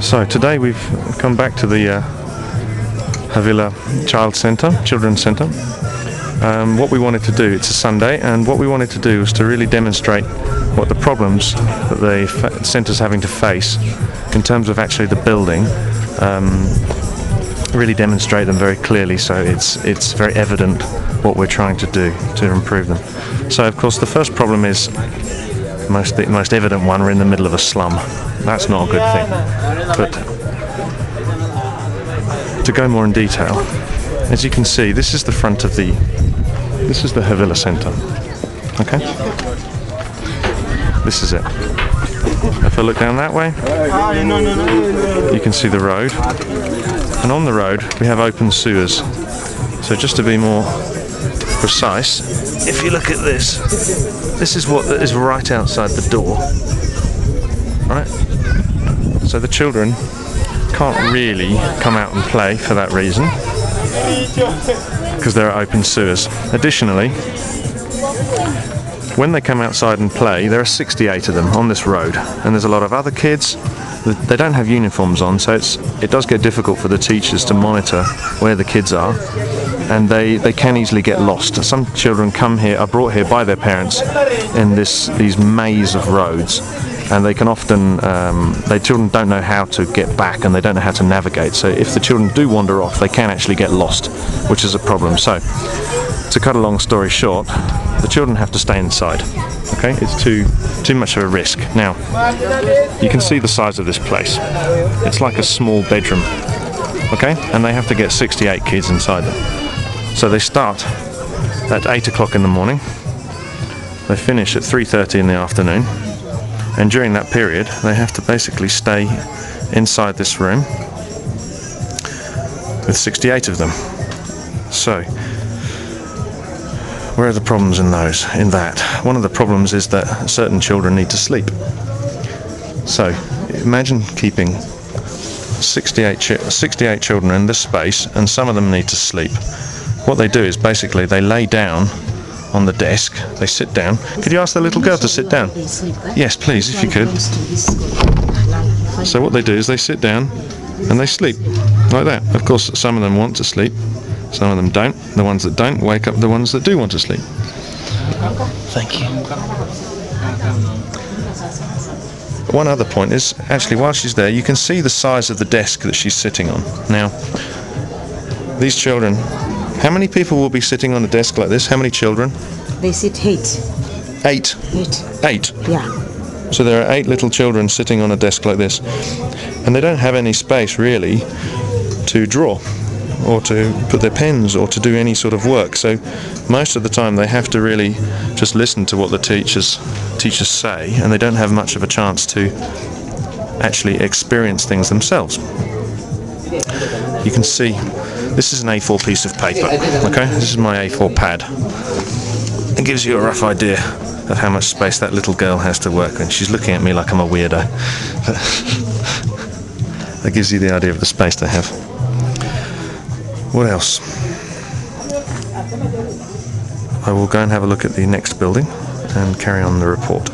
So today we've come back to the Havila Children's Centre. What we wanted to do, it's a Sunday, and what we wanted to do was to really demonstrate what the problems that the centre's having to face in terms of actually the building, really demonstrate them very clearly, so it's very evident what we're trying to do to improve them. So of course the first problem is the most evident one. We're in the middle of a slum. That's not a good thing. But to go more in detail, as you can see, this is the front of the Havila Centre. Okay? This is it. If I look down that way, you can see the road. And on the road we have open sewers. So just to be more precise, if you look at this, this is what is right outside the door. Right? So the children can't really come out and play for that reason, because there are open sewers. Additionally, when they come outside and play, there are 68 of them on this road, and there's a lot of other kids. They don't have uniforms on, so it does get difficult for the teachers to monitor where the kids are, and they can easily get lost. Some children are brought here by their parents in these maze of roads, and they can often, children don't know how to get back, and they don't know how to navigate. So if the children do wander off, they can actually get lost, which is a problem. So, to cut a long story short, the children have to stay inside. Okay, it's too much of a risk. Now, you can see the size of this place. It's like a small bedroom. Okay, and they have to get 68 kids inside them. So they start at 8 o'clock in the morning. They finish at 3:30 in the afternoon. And during that period, they have to basically stay inside this room with 68 of them. So, where are the problems in that? One of the problems is that certain children need to sleep. So, imagine keeping 68 children in this space, and some of them need to sleep. What they do is basically they lay down on the desk, they sit down. Could you ask the little girl to sit down? Yes, please, if you could. So what they do is they sit down and they sleep, like that. Of course, some of them want to sleep, some of them don't. The ones that don't wake up the ones that do want to sleep. Thank you. One other point is, actually, while she's there, you can see the size of the desk that she's sitting on. Now, these children, how many people will be sitting on a desk like this? How many children? They sit 8. 8? 8? Yeah. So there are 8 little children sitting on a desk like this. And they don't have any space, really, to draw, or to put their pens, or to do any sort of work. So most of the time they have to really just listen to what the teachers say, and they don't have much of a chance to actually experience things themselves. You can see this is an A4 piece of paper. Okay, this is my A4 pad. It gives you a rough idea of how much space that little girl has to work in. She's looking at me like I'm a weirdo. That gives you the idea of the space they have. What else? I will go and have a look at the next building and carry on the report.